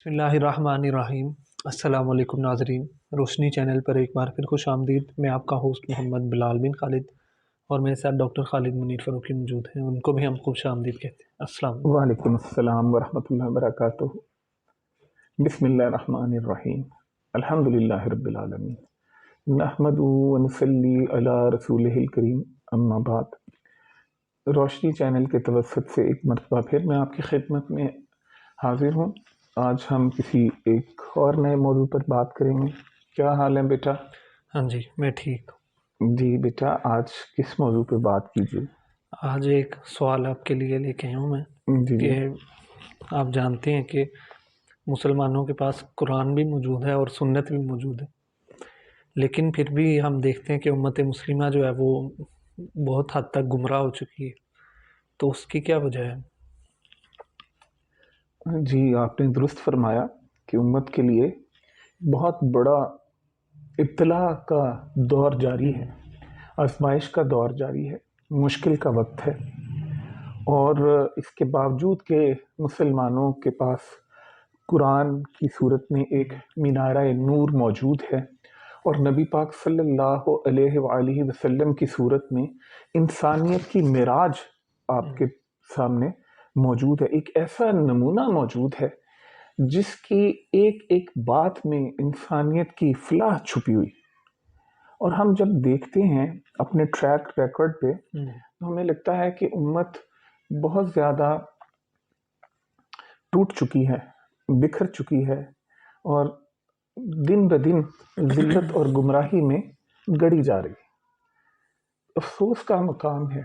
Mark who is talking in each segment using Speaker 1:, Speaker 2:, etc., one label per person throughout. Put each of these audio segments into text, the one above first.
Speaker 1: بسم اللہ الرحمن الرحیم۔ السلام علیکم ناظرین، روشنی چینل پر ایک بار پھر خوش آمدید۔ میں آپ کا ہوسٹ محمد بلال بن خالد اور میرے ساتھ ڈاکٹر خالد منیر فاروقی موجود ہیں، ان کو بھی ہم خوش آمدید کہتے ہیں۔ السلام علیکم۔
Speaker 2: وعلیکم السلام ورحمۃ اللہ وبرکاتہ۔ بسم اللہ الرحمن الرحیم۔ الحمد للہ رب العالمین، نحمدہ ونصلی علی رسولہ الکریم، اما بعد۔ روشنی چینل کے توسط سے ایک مرتبہ پھر میں آپ کی خدمت میں حاضر ہوں۔ آج ہم کسی ایک اور نئے موضوع پر بات کریں گے۔ کیا حال ہے بیٹا؟
Speaker 1: ہاں جی، میں ٹھیک ہوں۔
Speaker 2: جی بیٹا، آج کس موضوع پہ بات کیجیے؟
Speaker 1: آج ایک سوال آپ کے لیے لے کے آیا ہوں میں
Speaker 2: جی
Speaker 1: کہ آپ جانتے ہیں کہ مسلمانوں کے پاس قرآن بھی موجود ہے اور سنت بھی موجود ہے، لیکن پھر بھی ہم دیکھتے ہیں کہ امت مسلمہ جو ہے وہ بہت حد تک گمراہ ہو چکی ہے، تو اس کی کیا وجہ ہے؟
Speaker 2: جی، آپ نے درست فرمایا کہ امت کے لیے بہت بڑا ابتلا کا دور جاری ہے، آزمائش کا دور جاری ہے، مشکل کا وقت ہے، اور اس کے باوجود کہ مسلمانوں کے پاس قرآن کی صورت میں ایک مینارہ نور موجود ہے اور نبی پاک صلی اللہ علیہ وآلہ وسلم کی صورت میں انسانیت کی معراج آپ کے سامنے موجود ہے، ایک ایسا نمونہ موجود ہے جس کی ایک ایک بات میں انسانیت کی فلاح چھپی ہوئی، اور ہم جب دیکھتے ہیں اپنے ٹریک ریکارڈ پہ تو ہمیں لگتا ہے کہ امت بہت زیادہ ٹوٹ چکی ہے، بکھر چکی ہے، اور دن بدن ذلت اور گمراہی میں گڑی جا رہی ہے۔ افسوس کا مقام ہے،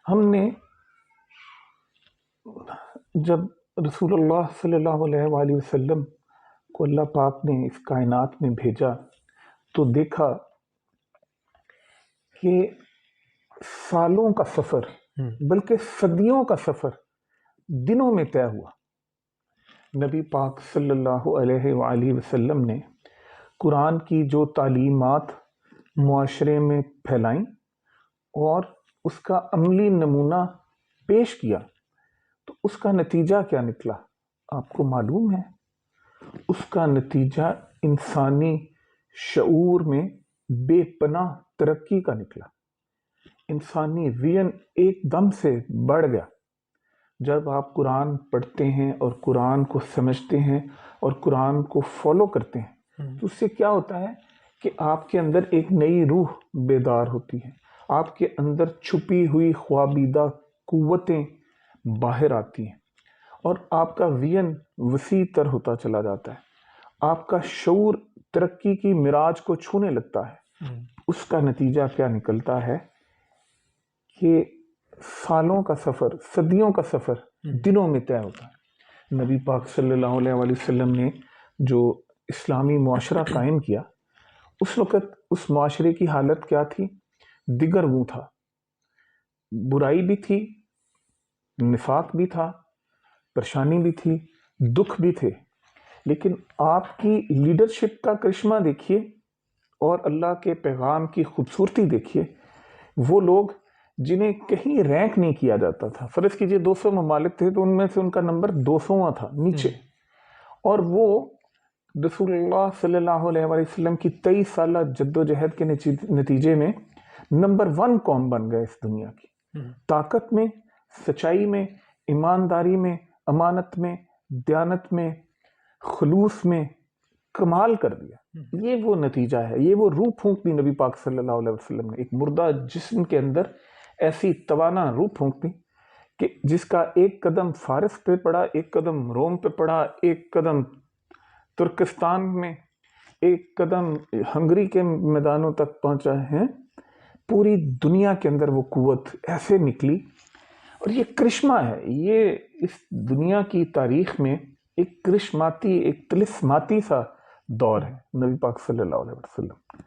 Speaker 2: ہم نے جب رسول اللہ صلی اللہ علیہ وآلہ وسلم کو اللہ پاک نے اس کائنات میں بھیجا تو دیکھا کہ سالوں کا سفر بلکہ صدیوں کا سفر دنوں میں طے ہوا۔ نبی پاک صلی اللہ علیہ وآلہ وسلم نے قرآن کی جو تعلیمات معاشرے میں پھیلائیں اور اس کا عملی نمونہ پیش کیا، تو اس کا نتیجہ کیا نکلا آپ کو معلوم ہے؟ اس کا نتیجہ انسانی شعور میں بے پناہ ترقی کا نکلا، انسانی وژن ایک دم سے بڑھ گیا۔ جب آپ قرآن پڑھتے ہیں اور قرآن کو سمجھتے ہیں اور قرآن کو فالو کرتے ہیں تو اس سے کیا ہوتا ہے کہ آپ کے اندر ایک نئی روح بیدار ہوتی ہے، آپ کے اندر چھپی ہوئی خوابیدہ قوتیں باہر آتی ہیں، اور آپ کا وژن وسیع تر ہوتا چلا جاتا ہے، آپ کا شعور ترقی کی معراج کو چھونے لگتا ہے۔ اس کا نتیجہ کیا نکلتا ہے کہ سالوں کا سفر، صدیوں کا سفر دنوں میں طے ہوتا ہے۔ نبی پاک صلی اللہ علیہ وآلہ وسلم نے جو اسلامی معاشرہ قائم کیا، اس وقت اس معاشرے کی حالت کیا تھی؟ دیگر وہ تھا، برائی بھی تھی، نفاق بھی تھا، پریشانی بھی تھی، دکھ بھی تھے، لیکن آپ کی لیڈرشپ کا کرشمہ دیکھیے اور اللہ کے پیغام کی خوبصورتی دیکھیے۔ وہ لوگ جنہیں کہیں رینک نہیں کیا جاتا تھا، فرض کیجئے 200 ممالک تھے تو ان میں سے ان کا نمبر 200واں تھا نیچے، اور وہ رسول اللہ صلی اللہ علیہ وسلم کی 23 سالہ جد و جہد کے نتیجے میں نمبر 1 قوم بن گئے اس دنیا کی، طاقت میں، سچائی میں، ایمانداری میں، امانت میں، دیانت میں، خلوص میں کمال کر دیا۔ یہ وہ نتیجہ ہے، یہ وہ روح پھونک دی نبی پاک صلی اللہ علیہ وسلم نے، ایک مردہ جسم کے اندر ایسی توانا روح پھونک دی کہ جس کا ایک قدم فارس پہ پڑا، ایک قدم روم پہ پڑا، ایک قدم ترکستان میں، ایک قدم ہنگری کے میدانوں تک پہنچا ہے۔ پوری دنیا کے اندر وہ قوت ایسے نکلی، اور یہ کرشمہ ہے، یہ اس دنیا کی تاریخ میں ایک کرشماتی، ایک طلسماتی سا دور ہے۔ نبی پاک صلی اللہ علیہ وسلم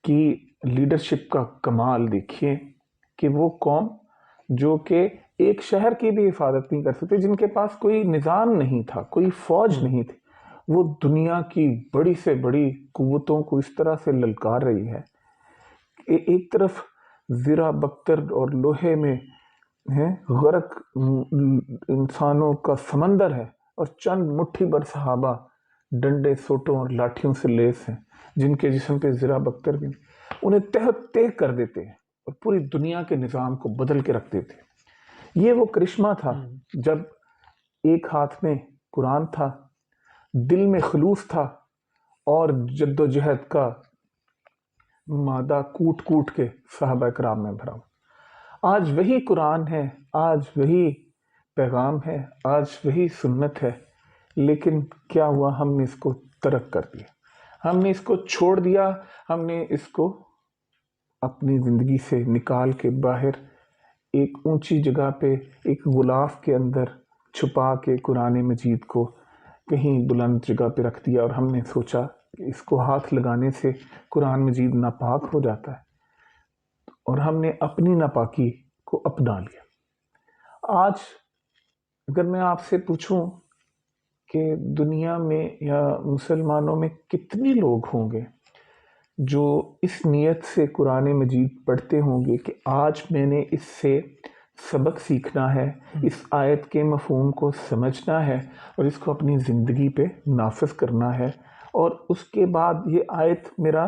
Speaker 2: کی لیڈرشپ کا کمال دیکھیے کہ وہ قوم جو کہ ایک شہر کی بھی حفاظت نہیں کر سکتے، جن کے پاس کوئی نظام نہیں تھا، کوئی فوج نہیں تھی، وہ دنیا کی بڑی سے بڑی قوتوں کو اس طرح سے للکار رہی ہے کہ ایک طرف زیرہ بختر اور لوہے میں غرق انسانوں کا سمندر ہے، اور چند مٹھی بھر صحابہ ڈنڈے سوٹوں اور لاٹھیوں سے لیس ہیں، جن کے جسم پہ ذرا بکتر بھی نہیں، انہیں تہ کر دیتے ہیں اور پوری دنیا کے نظام کو بدل کے رکھ دیتے ہیں۔ یہ وہ کرشمہ تھا جب ایک ہاتھ میں قرآن تھا، دل میں خلوص تھا اور جد و جہد کا مادہ کوٹ کوٹ کے صحابہ کرام میں بھرا۔ آج وہی قرآن ہے، آج وہی پیغام ہے، آج وہی سنت ہے، لیکن کیا ہوا؟ ہم نے اس کو ترک کر دیا، ہم نے اس کو چھوڑ دیا، ہم نے اس کو اپنی زندگی سے نکال کے باہر ایک اونچی جگہ پہ ایک غلاف کے اندر چھپا کے قرآن مجید کو کہیں بلند جگہ پہ رکھ دیا، اور ہم نے سوچا کہ اس کو ہاتھ لگانے سے قرآن مجید ناپاک ہو جاتا ہے، اور ہم نے اپنی ناپاکی کو اپنا لیا۔ آج اگر میں آپ سے پوچھوں کہ دنیا میں یا مسلمانوں میں کتنے لوگ ہوں گے جو اس نیت سے قرآن مجید پڑھتے ہوں گے کہ آج میں نے اس سے سبق سیکھنا ہے، اس آیت کے مفہوم کو سمجھنا ہے اور اس کو اپنی زندگی پہ نافذ کرنا ہے، اور اس کے بعد یہ آیت میرا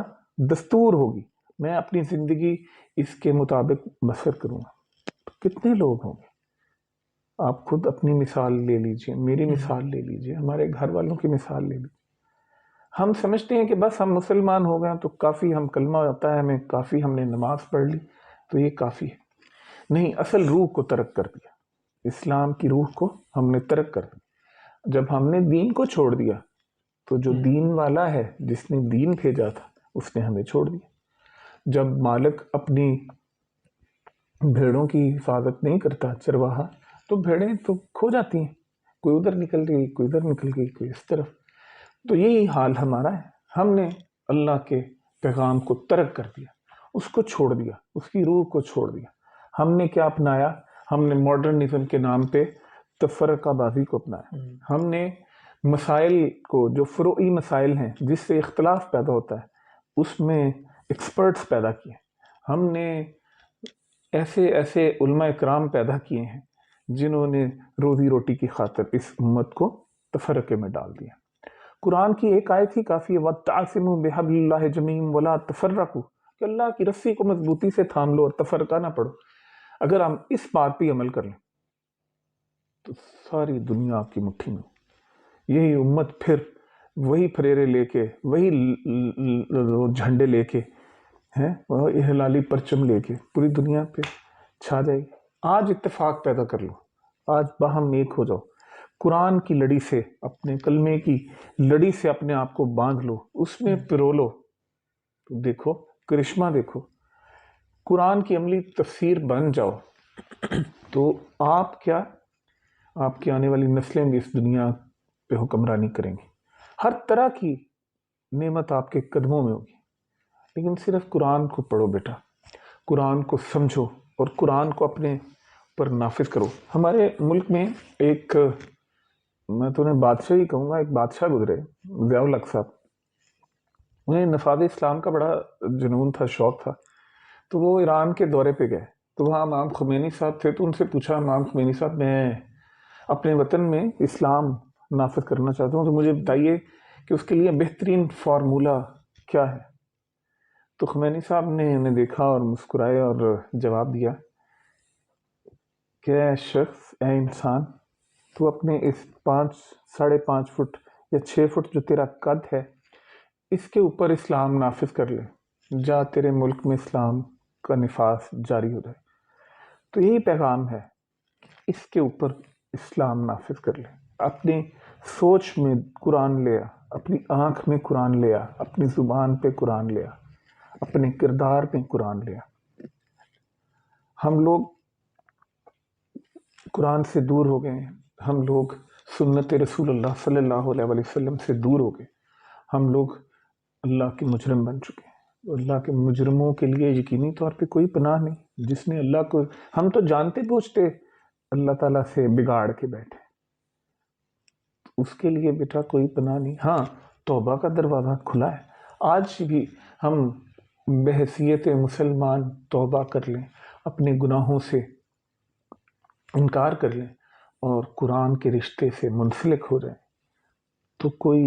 Speaker 2: دستور ہوگی، میں اپنی زندگی اس کے مطابق بسر کروں گا، کتنے لوگ ہوں گے؟ آپ خود اپنی مثال لے لیجئے، میری مثال لے لیجئے، ہمارے گھر والوں کی مثال لے لیجئے۔ ہم سمجھتے ہیں کہ بس ہم مسلمان ہو گئے تو کافی، ہم کلمہ آتا ہے ہمیں کافی، ہم نے نماز پڑھ لی تو یہ کافی ہے۔ نہیں، اصل روح کو ترک کر دیا، اسلام کی روح کو ہم نے ترک کر دیا۔ جب ہم نے دین کو چھوڑ دیا تو جو دین والا ہے، جس نے دین بھیجا تھا، اس نے ہمیں چھوڑ دیا۔ جب مالک اپنی بھیڑوں کی حفاظت نہیں کرتا، چرواہا، تو بھیڑیں تو کھو جاتی ہیں، کوئی ادھر نکل گئی، کوئی ادھر نکل گئی، کوئی اس طرف۔ تو یہی حال ہمارا ہے، ہم نے اللہ کے پیغام کو ترک کر دیا، اس کو چھوڑ دیا، اس کی روح کو چھوڑ دیا۔ ہم نے کیا اپنایا؟ ہم نے ماڈرنزم کے نام پہ تفرقہ بازی کو اپنایا۔ ہم نے مسائل کو، جو فروعی مسائل ہیں جس سے اختلاف پیدا ہوتا ہے، اس میں ایکسپرٹس پیدا کیے، ہم نے ایسے علماء اکرام پیدا کیے ہیں جنہوں نے روزی روٹی کی خاطر اس امت کو تفرقے میں ڈال دیا۔ قرآن کی ایک آیت ہی کافی ہے، وَاتَّعْصِمُوا بِحَبْلِ اللَّهِ جَمِيعًا وَلَا تَفَرَّقُوا، کہ اللہ کی رسی کو مضبوطی سے تھام لو اور تفرقہ نہ پڑو۔ اگر ہم اس بات پہ عمل کر لیں تو ساری دنیا آپ کی مٹھی میں، یہی امت پھر وہی پھریرے لے کے، وہی جھنڈے لے کے ہیں، ہلالی پرچم لے کے پوری دنیا پہ چھا جائے گی۔ آج اتفاق پیدا کر لو، آج باہم ایک ہو جاؤ، قرآن کی لڑی سے، اپنے کلمے کی لڑی سے اپنے آپ کو باندھ لو، اس میں پرو لو، تو دیکھو کرشمہ، دیکھو قرآن کی عملی تفسیر بن جاؤ، تو آپ کیا، آپ کی آنے والی نسلیں بھی اس دنیا پہ حکمرانی کریں گی، ہر طرح کی نعمت آپ کے قدموں میں ہوگی۔ لیکن صرف قرآن کو پڑھو بیٹا، قرآن کو سمجھو اور قرآن کو اپنے پر نافذ کرو۔ ہمارے ملک میں ایک، میں تو انہیں بادشاہ ہی کہوں گا، ایک بادشاہ گزرے، ضیاء الحق صاحب، انہیں نفاذ اسلام کا بڑا جنون تھا، شوق تھا، تو وہ ایران کے دورے پہ گئے، تو وہاں امام خمینی صاحب تھے، تو ان سے پوچھا، امام خمینی صاحب میں اپنے وطن میں اسلام نافذ کرنا چاہتا ہوں، تو مجھے بتائیے کہ اس کے لیے بہترین فارمولہ کیا ہے؟ تو خمینی صاحب نے انہیں دیکھا اور مسکرائے اور جواب دیا کہ اے شخص، اے انسان، تو اپنے اس 5.5 فٹ یا 6 فٹ جو تیرا قد ہے، اس کے اوپر اسلام نافذ کر لے، جا تیرے ملک میں اسلام کا نفاذ جاری ہو جائے۔ تو یہی پیغام ہے، اس کے اوپر اسلام نافذ کر لے، اپنی سوچ میں قرآن لیا، اپنی آنکھ میں قرآن لیا، اپنی زبان پہ قرآن لیا، اپنے کردار میں قرآن لیا۔ ہم لوگ قرآن سے دور ہو گئے ہیں، ہم لوگ سنت رسول اللہ صلی اللہ علیہ وسلم سے دور ہو گئے، ہم لوگ اللہ کے مجرم بن چکے ہیں۔ اللہ کے مجرموں کے لیے یقینی طور پہ کوئی پناہ نہیں۔ جس نے اللہ کو، ہم تو جانتے بوجھتے اللہ تعالیٰ سے بگاڑ کے بیٹھے، اس کے لیے بیٹا کوئی پناہ نہیں۔ ہاں، توبہ کا دروازہ کھلا ہے، آج بھی ہم بحیثیت مسلمان توبہ کر لیں، اپنے گناہوں سے انکار کر لیں اور قرآن کے رشتے سے منسلک ہو جائیں تو کوئی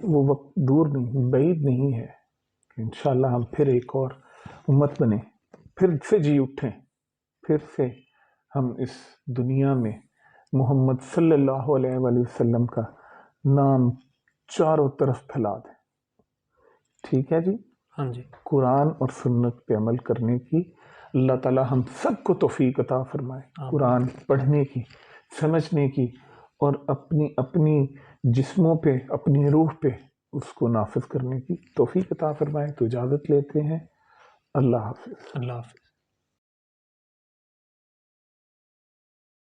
Speaker 2: وہ وقت دور نہیں، بعید نہیں ہے کہ انشاءاللہ ہم پھر ایک اور امت بنیں، پھر سے جی اٹھیں، پھر سے ہم اس دنیا میں محمد صلی اللہ علیہ وآلہ وسلم کا نام چاروں طرف پھیلا دیں۔ ٹھیک ہے جی؟
Speaker 1: ہاں جی،
Speaker 2: قرآن اور سنت پہ عمل کرنے کی اللہ تعالی ہم سب کو توفیق عطا فرمائے، قرآن پڑھنے کی، سمجھنے کی، اور اپنی جسموں پہ، اپنی روح پہ اس کو نافذ کرنے کی توفیق عطا فرمائے۔ تو اجازت لیتے ہیں، اللہ حافظ۔
Speaker 1: اللہ حافظ۔